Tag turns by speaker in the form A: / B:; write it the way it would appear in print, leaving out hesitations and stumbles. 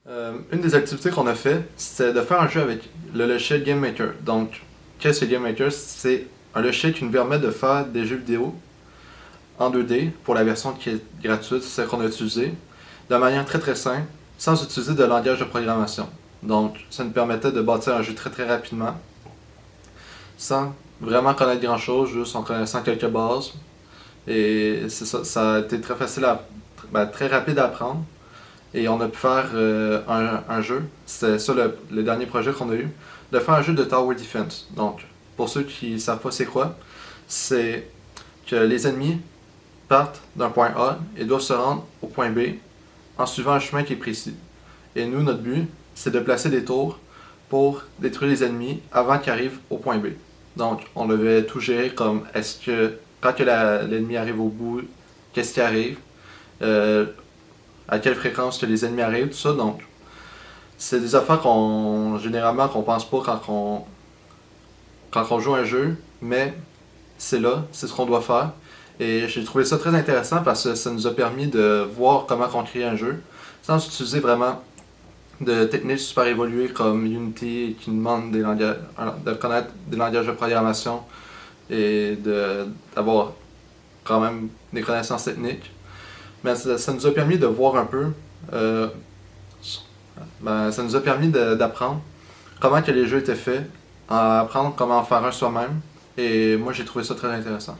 A: Une des activités qu'on a fait, c'était de faire un jeu avec le logiciel Game Maker. Donc, qu'est-ce que Game Maker? C'est un logiciel qui nous permet de faire des jeux vidéo en 2D pour la version qui est gratuite, c'est celle qu'on a utilisée, de manière très très simple, sans utiliser de langage de programmation. Donc, ça nous permettait de bâtir un jeu très très rapidement, sans vraiment connaître grand chose, juste en connaissant quelques bases. Et c'est ça, ça a été très facile très rapide à apprendre. Et on a pu faire un jeu, c'était ça le dernier projet qu'on a eu, de faire un jeu de Tower Defense. Donc, pour ceux qui ne savent pas c'est quoi, c'est que les ennemis partent d'un point A et doivent se rendre au point B en suivant un chemin qui est précis. Et nous, notre but, c'est de placer des tours pour détruire les ennemis avant qu'ils arrivent au point B. Donc, on devait tout gérer comme est-ce que quand que l'ennemi arrive au bout, qu'est-ce qui arrive, euh, à quelle fréquence que les ennemis arrivent, tout ça. Donc, c'est des affaires généralement qu'on pense pas quand on joue un jeu, mais c'est là, c'est ce qu'on doit faire. Et j'ai trouvé ça très intéressant parce que ça nous a permis de voir comment on crée un jeu sans utiliser vraiment de techniques super évoluées comme Unity qui nous demande de connaître des langages de programmation et d'avoir quand même des connaissances techniques. Mais ça nous a permis de voir un peu, euh, ça nous a permis d'apprendre comment que les jeux étaient faits, apprendre comment en faire un soi-même. Et moi j'ai trouvé ça très intéressant.